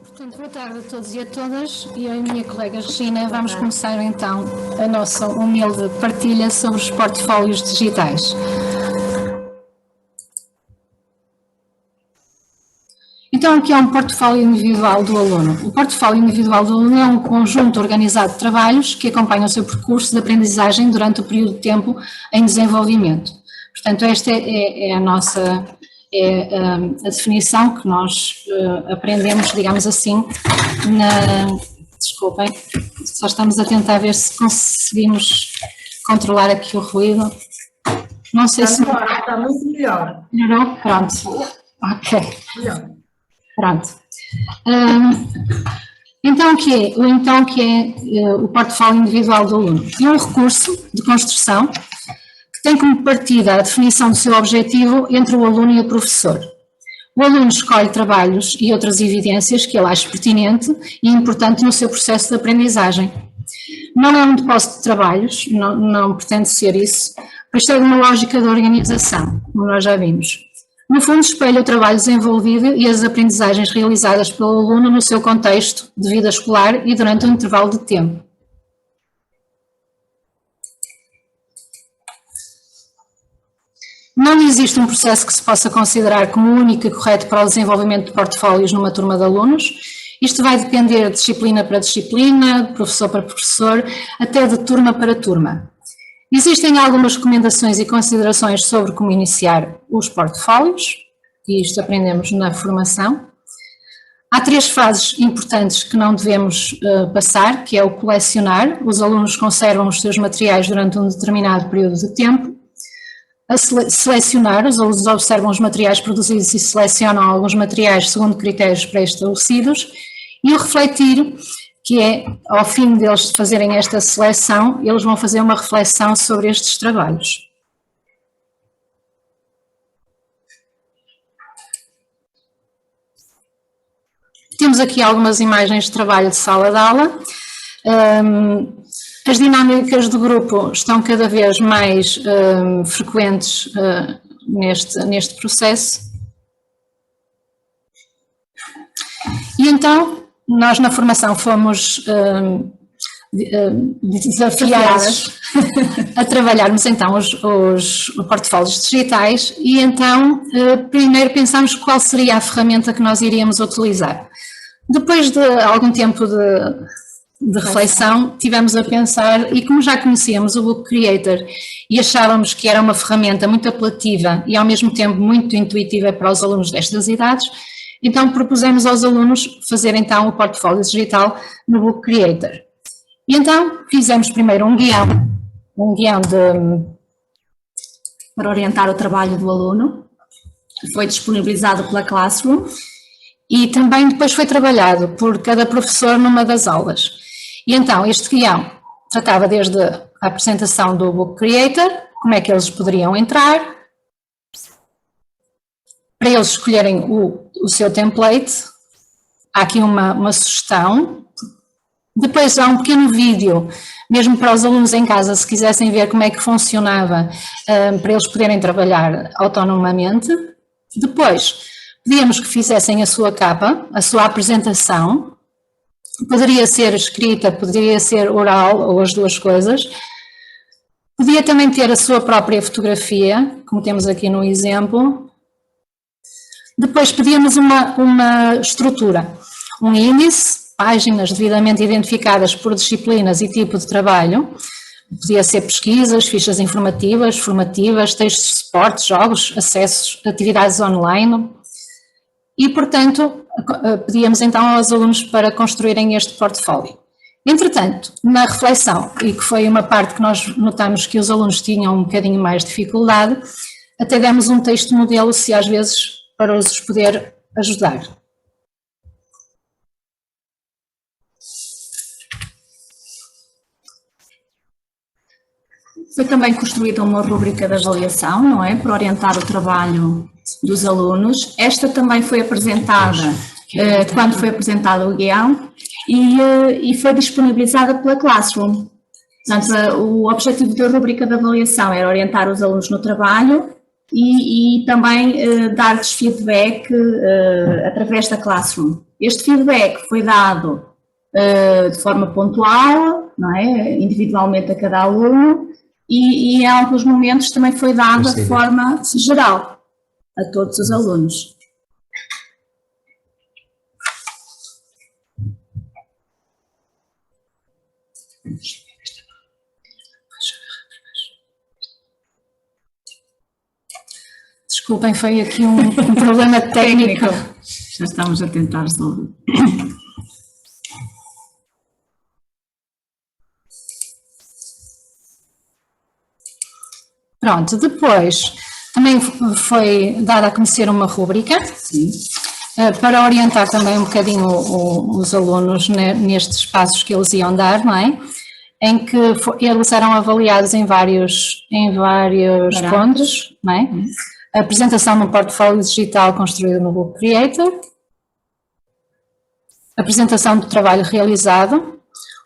Portanto, boa tarde a todos e a todas. Eu e a minha colega Regina vamos começar então a nossa humilde partilha sobre os portfólios digitais. Então, o que é um portfólio individual do aluno? O portfólio individual do aluno é um conjunto organizado de trabalhos que acompanham o seu percurso de aprendizagem durante o período de tempo em desenvolvimento. Portanto, esta é a definição que nós aprendemos, digamos assim, desculpem, só estamos a tentar ver se conseguimos controlar aqui o ruído. Não sei se... Está muito melhor. Melhorou? Pronto. Ok. Melhor. Pronto. Então, o que é o portfólio individual do aluno? É um recurso de construção que tem como partida a definição do seu objetivo entre o aluno e o professor. O aluno escolhe trabalhos e outras evidências que ele acha pertinente e importante no seu processo de aprendizagem. Não é um depósito de trabalhos, não pretende ser isso, pois segue uma lógica de organização, como nós já vimos. No fundo, espelha o trabalho desenvolvido e as aprendizagens realizadas pelo aluno no seu contexto de vida escolar e durante um intervalo de tempo. Não existe um processo que se possa considerar como único e correto para o desenvolvimento de portfólios numa turma de alunos. Isto vai depender de disciplina para disciplina, de professor para professor, até de turma para turma. Existem algumas recomendações e considerações sobre como iniciar os portfólios, e isto aprendemos na formação. Há 3 fases importantes que não devemos passar, que é o colecionar. Os alunos conservam os seus materiais durante um determinado período de tempo. A selecionar, os alunos observam os materiais produzidos e selecionam alguns materiais segundo critérios pré-estabelecidos. E o refletir, que é, ao fim deles fazerem esta seleção, eles vão fazer uma reflexão sobre estes trabalhos. Temos aqui algumas imagens de trabalho de sala de aula. As dinâmicas do grupo estão cada vez mais frequentes neste processo. E então, nós na formação fomos desafiadas a trabalharmos então os portfólios digitais e então primeiro pensámos qual seria a ferramenta que nós iríamos utilizar. Depois de algum tempo de reflexão, tivemos a pensar, e como já conhecíamos o Book Creator e achávamos que era uma ferramenta muito apelativa e ao mesmo tempo muito intuitiva para os alunos destas idades, então propusemos aos alunos fazer então o portfólio digital no Book Creator. E então fizemos primeiro um guião para orientar o trabalho do aluno, que foi disponibilizado pela Classroom e também depois foi trabalhado por cada professor numa das aulas. E então este guião tratava desde a apresentação do Book Creator, como é que eles poderiam entrar, para eles escolherem o seu template. Há aqui uma sugestão. Depois há um pequeno vídeo, mesmo para os alunos em casa, se quisessem ver como é que funcionava, para eles poderem trabalhar autonomamente. Depois, pedíamos que fizessem a sua capa, a sua apresentação. Poderia ser escrita, poderia ser oral, ou as duas coisas. Podia também ter a sua própria fotografia, como temos aqui no exemplo. Depois pedíamos uma estrutura, um índice, páginas devidamente identificadas por disciplinas e tipo de trabalho. Podia ser pesquisas, fichas informativas, formativas, textos de suporte, jogos, acessos, atividades online. E, portanto, pedíamos então aos alunos para construírem este portfólio. Entretanto, na reflexão, e que foi uma parte que nós notamos que os alunos tinham um bocadinho mais de dificuldade, até demos um texto modelo, se às vezes, para os poder ajudar. Foi também construída uma rúbrica de avaliação, não é? Para orientar o trabalho dos alunos. Esta também foi apresentada quando foi apresentado o guião e foi disponibilizada pela Classroom. Portanto, o objetivo da rúbrica de avaliação era orientar os alunos no trabalho e também dar-lhes feedback através da Classroom. Este feedback foi dado de forma pontual, não é? Individualmente a cada aluno, e em alguns momentos também foi dado de forma geral a todos os alunos. Desculpem, foi aqui um problema técnico. Já estamos a tentar resolver. Pronto, depois também foi dada a conhecer uma rúbrica. Sim. Para orientar também um bocadinho os alunos nestes passos que eles iam dar, não é? Em que eles eram avaliados em vários pontos, não é? A apresentação de um portfólio digital construído no Google Creator, a apresentação do trabalho realizado,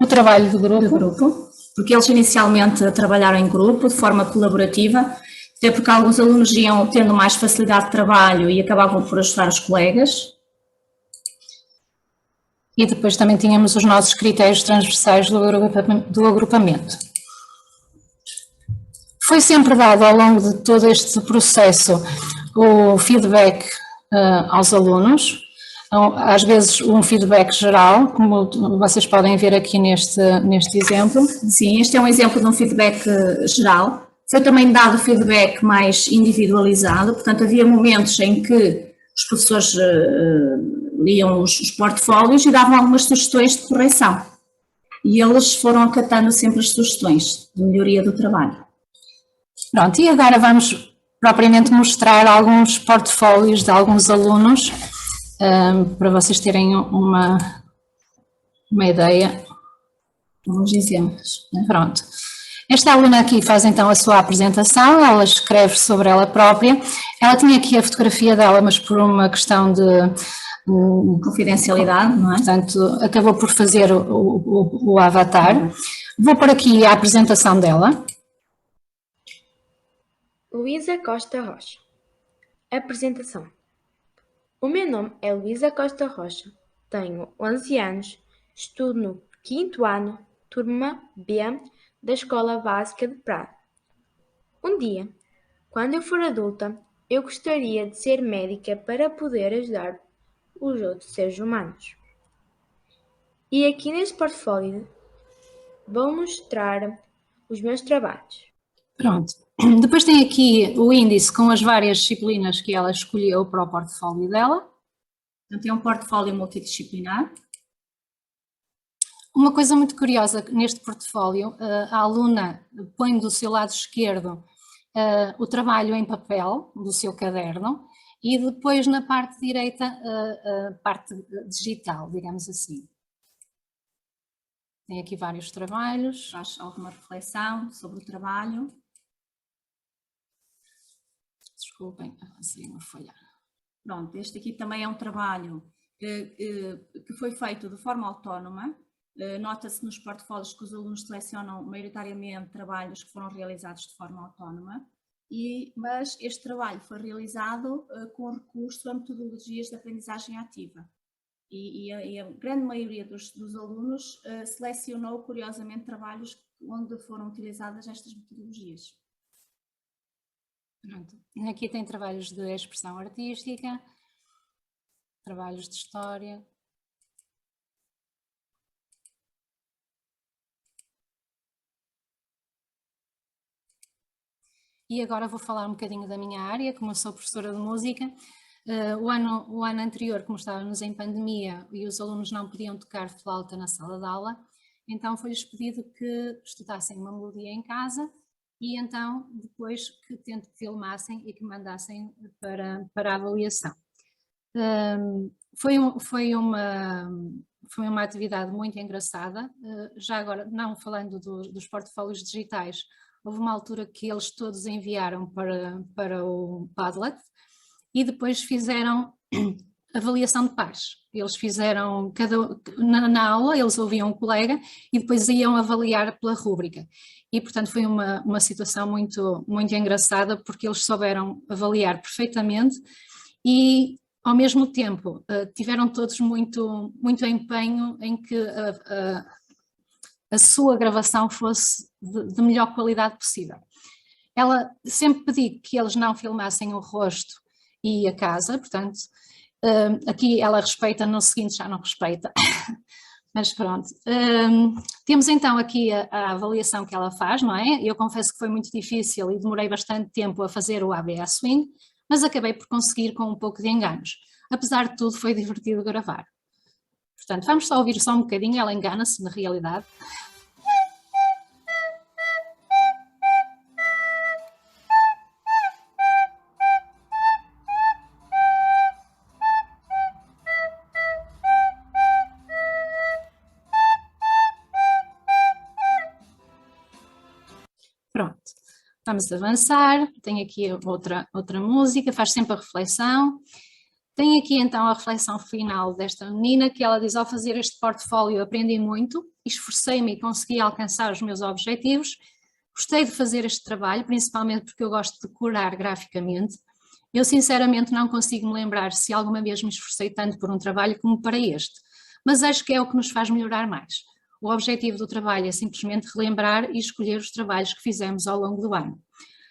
o trabalho do grupo, porque eles inicialmente trabalharam em grupo, de forma colaborativa, até porque alguns alunos iam tendo mais facilidade de trabalho e acabavam por ajudar os colegas. E depois também tínhamos os nossos critérios transversais do agrupamento. Foi sempre dado ao longo de todo este processo o feedback aos alunos, às vezes um feedback geral, como vocês podem ver aqui neste exemplo. Sim, este é um exemplo de um feedback geral. Foi também dado feedback mais individualizado, portanto havia momentos em que os professores liam os portfólios e davam algumas sugestões de correção. E eles foram acatando sempre as sugestões de melhoria do trabalho. Pronto, e agora vamos propriamente mostrar alguns portfólios de alguns alunos, para vocês terem uma ideia. Alguns exemplos. Pronto. Esta aluna aqui faz então a sua apresentação, ela escreve sobre ela própria. Ela tinha aqui a fotografia dela, mas por uma questão de confidencialidade, não é? Portanto, acabou por fazer o avatar. Vou pôr aqui a apresentação dela. Luísa Costa Rocha. Apresentação. O meu nome é Luísa Costa Rocha, tenho 11 anos, estudo no 5º ano, turma B, da Escola Básica de Prado. Um dia, quando eu for adulta, eu gostaria de ser médica para poder ajudar os outros seres humanos. E aqui neste portfólio vou mostrar os meus trabalhos. Pronto. Depois tem aqui o índice com as várias disciplinas que ela escolheu para o portfólio dela. Então tem um portfólio multidisciplinar. Uma coisa muito curiosa neste portfólio, a aluna põe do seu lado esquerdo o trabalho em papel do seu caderno e depois na parte direita a parte digital, digamos assim. Tem aqui vários trabalhos. Faz alguma reflexão sobre o trabalho. Desculpem, assim uma folha. Pronto, este aqui também é um trabalho que foi feito de forma autónoma. Nota-se nos portfólios que os alunos selecionam maioritariamente trabalhos que foram realizados de forma autónoma, mas este trabalho foi realizado com recurso a metodologias de aprendizagem ativa. E a grande maioria dos alunos selecionou, curiosamente, trabalhos onde foram utilizadas estas metodologias. Pronto. Aqui tem trabalhos de expressão artística, trabalhos de história. E agora vou falar um bocadinho da minha área, como eu sou professora de música. O ano anterior, como estávamos em pandemia e os alunos não podiam tocar flauta na sala de aula, então foi-lhes pedido que estudassem uma melodia em casa e então depois que filmassem e que mandassem para a avaliação. Foi uma atividade muito engraçada. Já agora, não falando dos portfólios digitais, houve uma altura que eles todos enviaram para o Padlet e depois fizeram avaliação de pares. Eles fizeram, na aula, eles ouviam um colega e depois iam avaliar pela rúbrica. E, portanto, foi uma situação muito, muito engraçada, porque eles souberam avaliar perfeitamente e, ao mesmo tempo, tiveram todos muito, muito empenho em que a sua gravação fosse de melhor qualidade possível. Ela sempre pediu que eles não filmassem o rosto e a casa, portanto, aqui ela respeita, no seguinte já não respeita, mas pronto. Temos então aqui a avaliação que ela faz, não é? Eu confesso que foi muito difícil e demorei bastante tempo a fazer o ABA Swing, mas acabei por conseguir com um pouco de enganos. Apesar de tudo, foi divertido gravar. Portanto, vamos só ouvir só um bocadinho, ela engana-se na realidade. Pronto, vamos avançar. Tem aqui outra música, faz sempre a reflexão. Tem aqui então a reflexão final desta menina, que ela diz: ao fazer este portfólio aprendi muito, esforcei-me e consegui alcançar os meus objetivos. Gostei de fazer este trabalho, principalmente porque eu gosto de decorar graficamente. Eu sinceramente não consigo me lembrar se alguma vez me esforcei tanto por um trabalho como para este, mas acho que é o que nos faz melhorar mais. O objetivo do trabalho é simplesmente relembrar e escolher os trabalhos que fizemos ao longo do ano.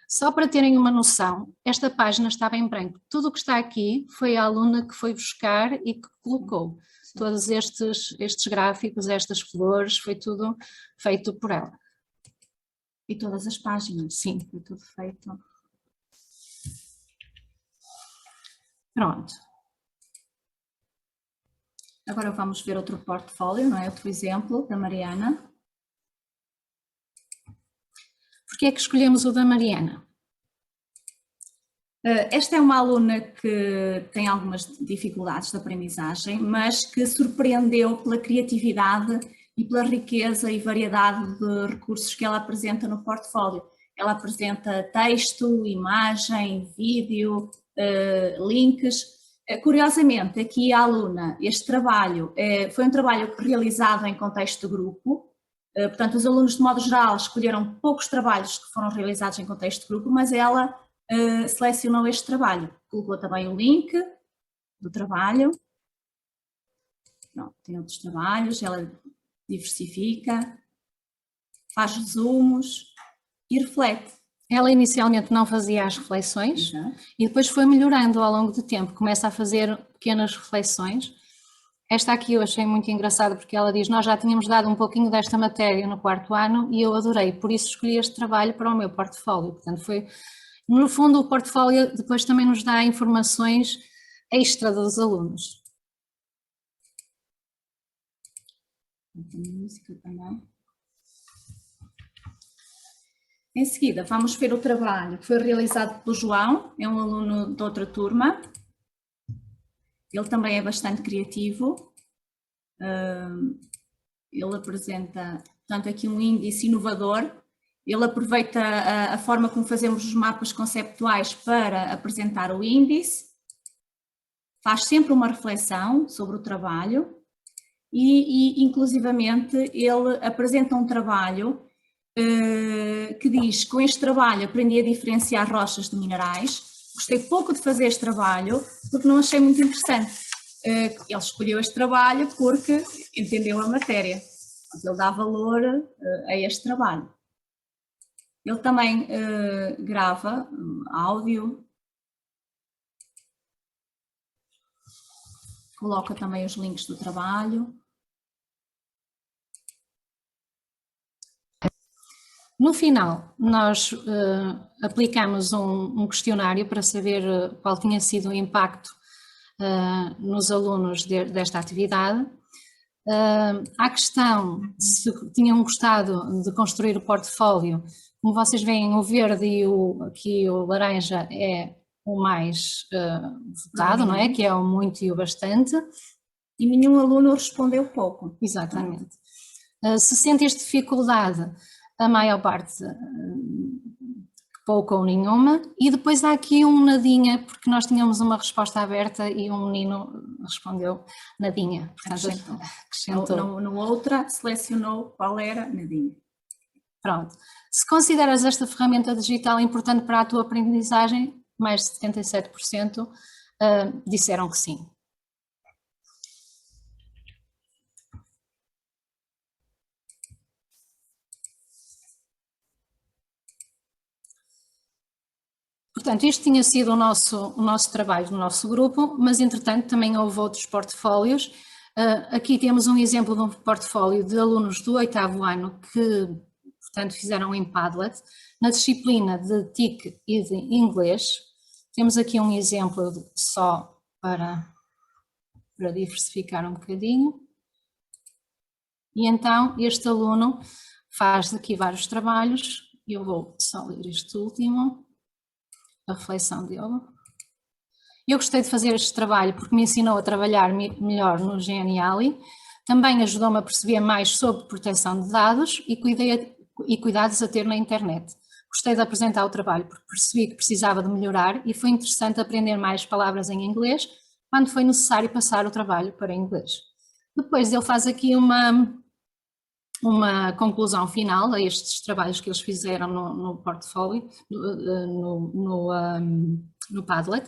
Só para terem uma noção, esta página estava em branco. Tudo o que está aqui foi a aluna que foi buscar e que colocou. Todos estes gráficos, estas flores, foi tudo feito por ela. E todas as páginas, sim, foi tudo feito. Pronto. Agora vamos ver outro portfólio, não é? Outro exemplo da Mariana. Porquê é que escolhemos o da Mariana? Esta é uma aluna que tem algumas dificuldades de aprendizagem, mas que surpreendeu pela criatividade e pela riqueza e variedade de recursos que ela apresenta no portfólio. Ela apresenta texto, imagem, vídeo, links. Curiosamente, aqui a aluna, este trabalho foi um trabalho realizado em contexto de grupo. Portanto, os alunos, de modo geral, escolheram poucos trabalhos que foram realizados em contexto de grupo, mas ela selecionou este trabalho. Colocou também o link do trabalho. Pronto, tem outros trabalhos, ela diversifica, faz resumos e reflete. Ela inicialmente não fazia as reflexões e depois foi melhorando ao longo do tempo, começa a fazer pequenas reflexões. Esta aqui eu achei muito engraçada porque ela diz: nós já tínhamos dado um pouquinho desta matéria no 4º ano e eu adorei, por isso escolhi este trabalho para o meu portfólio. Portanto, foi, no fundo, o portfólio depois também nos dá informações extra dos alunos. Tem música também. Em seguida, vamos ver o trabalho que foi realizado pelo João, é um aluno de outra turma. Ele também é bastante criativo. Ele apresenta, portanto, aqui um índice inovador. Ele aproveita a forma como fazemos os mapas conceptuais para apresentar o índice. Faz sempre uma reflexão sobre o trabalho e inclusivamente, ele apresenta um trabalho que diz: com este trabalho aprendi a diferenciar rochas de minerais. Gostei pouco de fazer este trabalho porque não achei muito interessante. Ele escolheu este trabalho porque entendeu a matéria. Ele dá valor a este trabalho. Ele também grava áudio, coloca também os links do trabalho. No final, nós aplicamos um questionário para saber qual tinha sido o impacto nos alunos desta atividade. À questão de se tinham gostado de construir o portfólio, como vocês veem, o verde e aqui o laranja é o mais votado, não é? Que é o muito e o bastante. E nenhum aluno respondeu pouco. Exatamente. Se sentes dificuldade, a maior parte que pouca ou nenhuma, e depois há aqui um nadinha, porque nós tínhamos uma resposta aberta e um menino respondeu nadinha, portanto acrescentou. No outra, selecionou qual era, nadinha. Pronto. Se consideras esta ferramenta digital importante para a tua aprendizagem, mais de 77% disseram que sim. Portanto, isto tinha sido o nosso trabalho no nosso grupo, mas entretanto também houve outros portfólios. Aqui temos um exemplo de um portfólio de alunos do 8º ano que, portanto, fizeram em Padlet, na disciplina de TIC e de inglês. Temos aqui um exemplo só para diversificar um bocadinho. E então este aluno faz aqui vários trabalhos, eu vou só ler este último, a reflexão dele. Eu gostei de fazer este trabalho porque me ensinou a trabalhar melhor no Geniali, também ajudou-me a perceber mais sobre proteção de dados e cuidados a ter na internet. Gostei de apresentar o trabalho porque percebi que precisava de melhorar e foi interessante aprender mais palavras em inglês quando foi necessário passar o trabalho para inglês. Depois ele faz aqui uma conclusão final a estes trabalhos que eles fizeram no portfólio, no Padlet.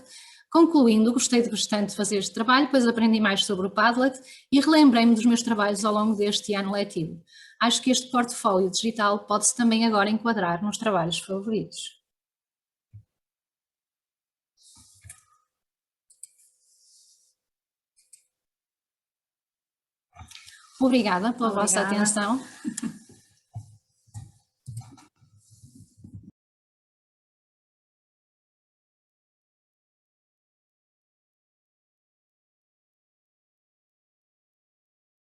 Concluindo, gostei bastante de fazer este trabalho, pois aprendi mais sobre o Padlet e relembrei-me dos meus trabalhos ao longo deste ano letivo. Acho que este portfólio digital pode-se também agora enquadrar nos trabalhos favoritos. Obrigada pela vossa atenção.